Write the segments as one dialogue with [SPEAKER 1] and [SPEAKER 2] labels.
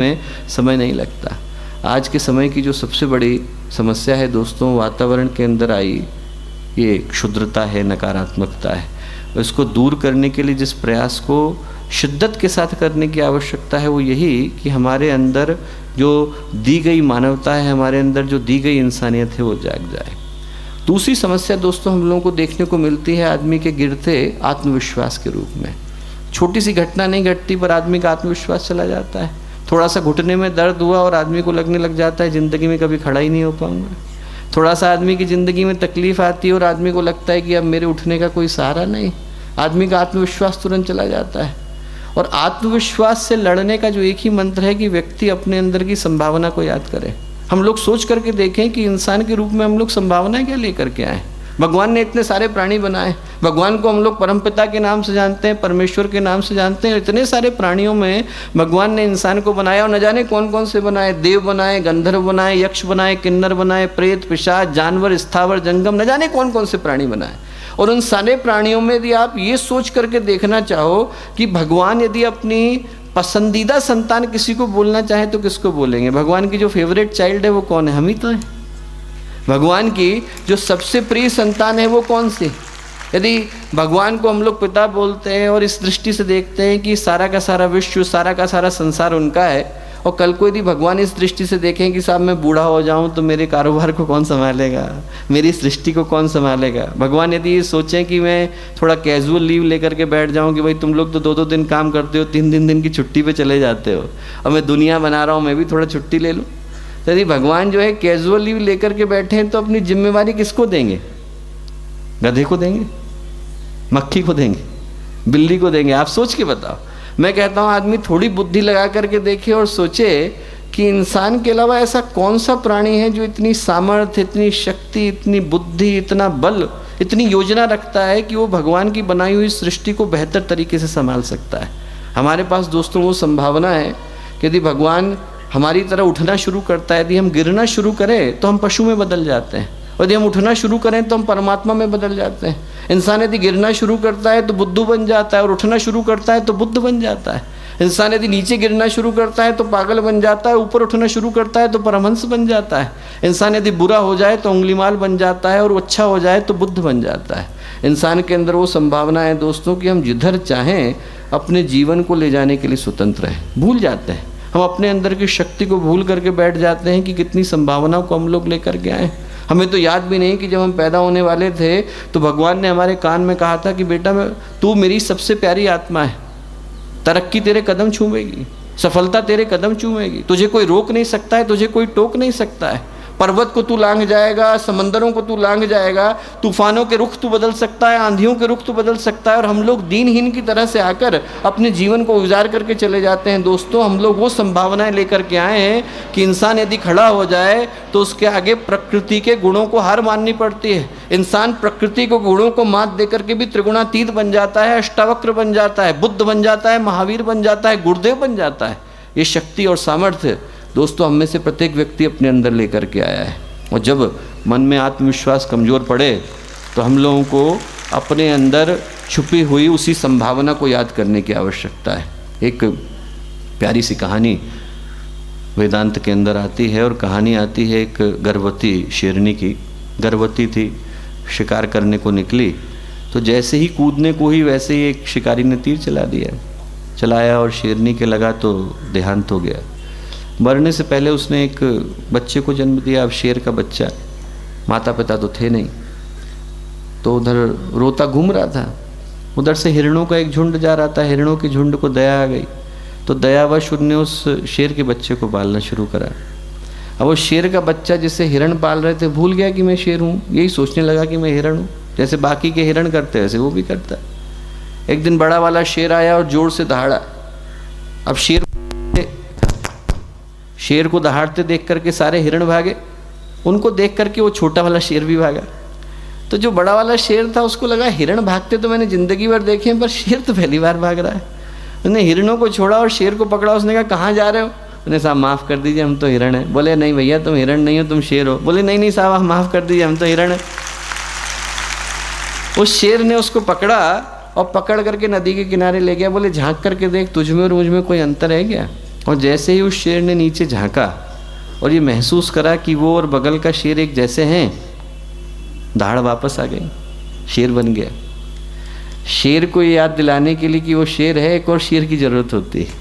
[SPEAKER 1] में समय नहीं लगता। आज के समय की जो सबसे बड़ी समस्या है दोस्तों, वातावरण के अंदर आई ये क्षुद्रता है, नकारात्मकता है। इसको दूर करने के लिए जिस प्रयास को शिद्दत के साथ करने की आवश्यकता है वो यही कि हमारे अंदर जो दी गई मानवता है, हमारे अंदर जो दी गई इंसानियत है वो जाग जाए। दूसरी समस्या दोस्तों हम लोगों को देखने को मिलती है आदमी के गिरते आत्मविश्वास के रूप में। छोटी सी घटना नहीं घटती पर आदमी का आत्मविश्वास चला जाता है। थोड़ा सा घुटने में दर्द हुआ और आदमी को लगने लग जाता है ज़िंदगी में कभी खड़ा ही नहीं हो पाऊंगा। थोड़ा सा आदमी की ज़िंदगी में तकलीफ़ आती है और आदमी को लगता है कि अब मेरे उठने का कोई सहारा नहीं। आदमी का आत्मविश्वास तुरंत चला जाता है। और आत्मविश्वास से लड़ने का जो एक ही मंत्र है कि व्यक्ति अपने अंदर की संभावना को याद करे। हम लोग सोच करके देखें कि इंसान के रूप में हम लोग संभावनाएं क्या लेकर के आए। भगवान ने इतने सारे प्राणी बनाए, भगवान को हम लोग परमपिता के नाम से जानते हैं, परमेश्वर के नाम से जानते हैं। इतने सारे प्राणियों में भगवान ने इंसान को बनाया और न जाने कौन कौन से बनाए। देव बनाए, गंधर्व बनाए, यक्ष बनाए, किन्नर बनाए, प्रेत, पिशाच, जानवर, स्थावर, जंगम, न जाने कौन कौन से प्राणी बनाए। और उन सारे प्राणियों में यदि आप ये सोच करके देखना चाहो कि भगवान यदि अपनी पसंदीदा संतान किसी को बोलना चाहे तो किसको बोलेंगे? भगवान की जो फेवरेट चाइल्ड है वो कौन है? हम ही तो हैं। भगवान की जो सबसे प्रिय संतान है वो कौन सी? यदि भगवान को हम लोग पिता बोलते हैं और इस दृष्टि से देखते हैं कि सारा का सारा विश्व, सारा का सारा संसार उनका है, और कल को यदि भगवान इस दृष्टि से देखें कि साहब मैं बूढ़ा हो जाऊं तो मेरे कारोबार को कौन संभालेगा, मेरी सृष्टि को कौन संभालेगा? भगवान यदि ये सोचें कि मैं थोड़ा कैजुअल लीव लेकर के बैठ जाऊं कि भाई तुम लोग तो 2-2 दिन काम करते हो, 3 दिन की छुट्टी पे चले जाते हो, और मैं दुनिया बना रहा हूँ, मैं भी थोड़ा छुट्टी ले लूँ। तो यदि भगवान जो है कैजुअल लीव लेकर के बैठे हैं तो अपनी जिम्मेवारी किसको देंगे? गधे को देंगे, मक्खी को देंगे, बिल्ली को देंगे? आप सोच के बताओ। मैं कहता हूँ आदमी थोड़ी बुद्धि लगा करके देखे और सोचे कि इंसान के अलावा ऐसा कौन सा प्राणी है जो इतनी सामर्थ्य, इतनी शक्ति, इतनी बुद्धि, इतना बल, इतनी योजना रखता है कि वो भगवान की बनाई हुई सृष्टि को बेहतर तरीके से संभाल सकता है। हमारे पास दोस्तों वो संभावना है कि यदि भगवान हमारी तरह उठना शुरू करता है, यदि हम गिरना शुरू करें तो हम पशु में बदल जाते हैं, और यदि हम उठना शुरू करें तो हम परमात्मा में बदल जाते हैं। इंसान यदि गिरना शुरू करता है तो बुद्धू बन जाता है, और उठना शुरू करता है तो बुद्ध बन जाता है। इंसान यदि नीचे गिरना शुरू करता है तो पागल बन जाता है, ऊपर उठना शुरू करता है तो परमहंस बन जाता है। इंसान यदि बुरा हो जाए तो उंगलीमाल बन जाता है, और अच्छा हो जाए तो बुद्ध बन जाता है। इंसान के अंदर वो संभावना है दोस्तों कि हम जिधर चाहें अपने जीवन को ले जाने के लिए स्वतंत्र हैं। भूल जाते हैं, हम अपने अंदर की शक्ति को भूल करके बैठ जाते हैं कि कितनी संभावनाओं को हम लोग लेकर के आए। हमें तो याद भी नहीं कि जब हम पैदा होने वाले थे तो भगवान ने हमारे कान में कहा था कि बेटा तू मेरी सबसे प्यारी आत्मा है, तरक्की तेरे कदम छूमेगी, सफलता तेरे कदम चूमेगी, तुझे कोई रोक नहीं सकता है, तुझे कोई टोक नहीं सकता है। पर्वत को तू लांघ जाएगा, समंदरों को तू लांघ जाएगा, तूफानों के रुख तू बदल सकता है, आंधियों के रुख तू बदल सकता है। और हम लोग दीनहीन की तरह से आकर अपने जीवन को गुजार करके चले जाते हैं। दोस्तों हम लोग वो संभावनाएं लेकर के आए हैं कि इंसान यदि खड़ा हो जाए तो उसके आगे प्रकृति के गुणों को हार माननी पड़ती है। इंसान प्रकृति को गुणों को मात दे करके भी त्रिगुणातीत बन जाता है, अष्टावक्र बन जाता है, बुद्ध बन जाता है, महावीर बन जाता है, गुरुदेव बन जाता है। ये शक्ति और सामर्थ्य दोस्तों हम में से प्रत्येक व्यक्ति अपने अंदर लेकर के आया है। और जब मन में आत्मविश्वास कमज़ोर पड़े तो हम लोगों को अपने अंदर छुपी हुई उसी संभावना को याद करने की आवश्यकता है। एक प्यारी सी कहानी वेदांत के अंदर आती है, और कहानी आती है एक गर्भवती शेरनी की। गर्भवती थी, शिकार करने को निकली, तो जैसे ही कूदने को ही वैसे ही एक शिकारी ने तीर चलाया और शेरनी के लगा तो देहांत हो गया। मरने से पहले उसने एक बच्चे को जन्म दिया। अब शेर का बच्चा, माता पिता तो थे नहीं, तो उधर रोता घूम रहा था। उधर से हिरणों का एक झुंड जा रहा था, हिरणों के झुंड को दया आ गई, तो दयावश उनने उस शेर के बच्चे को पालना शुरू करा। अब वो शेर का बच्चा जिसे हिरण पाल रहे थे भूल गया कि मैं शेर हूँ, यही सोचने लगा कि मैं हिरण हूँ। जैसे बाकी के हिरण करते वैसे वो भी करता। एक दिन बड़ा वाला शेर आया और जोर से दहाड़ा। अब शेर को दहाड़ते देख करके सारे हिरण भागे, उनको देख करके वो छोटा वाला शेर भी भागा। तो जो बड़ा वाला शेर था उसको लगा हिरण भागते तो मैंने ज़िंदगी भर देखे हैं, पर शेर तो पहली बार भाग रहा है। उसने हिरणों को छोड़ा और शेर को पकड़ा। उसने कहा कहाँ जा रहे हो? उसने साहब माफ़ कर दीजिए हम तो हिरण हैं। बोले नहीं भैया तुम हिरण नहीं हो, तुम शेर हो। बोले नहीं साहब आप माफ़ कर दीजिए हम तो हिरण हैं। उस शेर ने उसको पकड़ा और पकड़ करके नदी के किनारे ले गया। बोले झांक करके देख तुझ में और मुझ में कोई अंतर है क्या? और जैसे ही उस शेर ने नीचे झांका और ये महसूस करा कि वो और बगल का शेर एक जैसे हैं, दाढ़ वापस आ गई, शेर बन गया। शेर को याद दिलाने के लिए कि वो शेर है, एक और शेर की ज़रूरत होती है।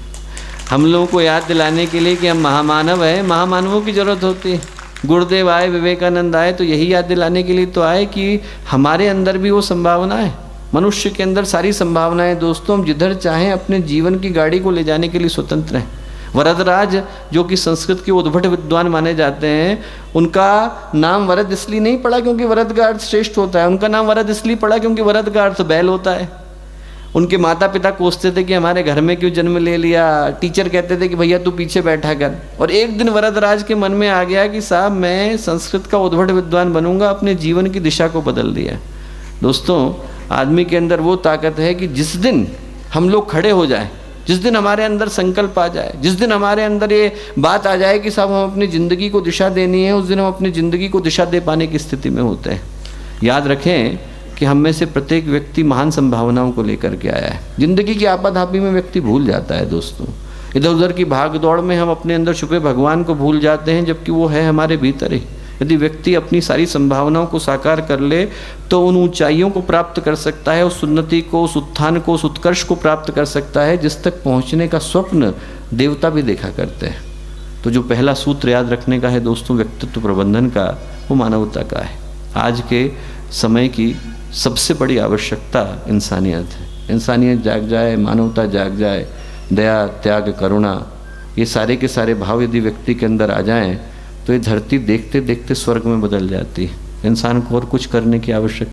[SPEAKER 1] हम लोगों को याद दिलाने के लिए कि हम महामानव हैं, महामानवों की ज़रूरत होती है। गुरुदेव आए, विवेकानंद आए, तो यही याद दिलाने के लिए तो आए कि हमारे अंदर भी वो संभावना है। मनुष्य के अंदर सारी संभावनाएं दोस्तों, हम जिधर चाहें अपने जीवन की गाड़ी को ले जाने के लिए स्वतंत्र हैं। वरदराज जो कि संस्कृत के उद्भट विद्वान माने जाते हैं, उनका नाम वरद इसलिए नहीं पड़ा क्योंकि वरद का अर्थ श्रेष्ठ होता है, उनका नाम वरद इसलिए पड़ा क्योंकि वरद का अर्थ बैल होता है। उनके माता पिता कोसते थे कि हमारे घर में क्यों जन्म ले लिया, टीचर कहते थे कि भैया तू पीछे बैठा कर। और एक दिन वरदराज के मन में आ गया कि साहब मैं संस्कृत का उद्भट विद्वान बनूंगा, अपने जीवन की दिशा को बदल दिया। दोस्तों, आदमी के अंदर वो ताकत है कि जिस दिन हम लोग खड़े हो जाए, जिस दिन हमारे अंदर संकल्प आ जाए, जिस दिन हमारे अंदर ये बात आ जाए कि साहब हम अपनी ज़िंदगी को दिशा देनी है, उस दिन हम अपनी ज़िंदगी को दिशा दे पाने की स्थिति में होते हैं। याद रखें कि हम में से प्रत्येक व्यक्ति महान संभावनाओं को लेकर के आया है। ज़िंदगी की आपाधापी में व्यक्ति भूल जाता है दोस्तों, इधर उधर की भाग दौड़ में हम अपने अंदर छुपे भगवान को भूल जाते हैं, जबकि वो है हमारे भीतर ही। यदि व्यक्ति अपनी सारी संभावनाओं को साकार कर ले तो उन ऊंचाइयों को प्राप्त कर सकता है, उस उन्नति को, उस उत्थान को, उस उत्कर्ष को प्राप्त कर सकता है जिस तक पहुंचने का स्वप्न देवता भी देखा करते हैं। तो जो पहला सूत्र याद रखने का है दोस्तों व्यक्तित्व प्रबंधन का, वो मानवता का है। आज के समय की सबसे बड़ी आवश्यकता इंसानियत है। इंसानियत जाग जाए, मानवता जाग जाए, दया, त्याग, करुणा, ये सारे के सारे भाव यदि व्यक्ति के अंदर आ जाएं तो ये धरती देखते देखते स्वर्ग में बदल जाती है। इंसान को और कुछ करने की आवश्यकता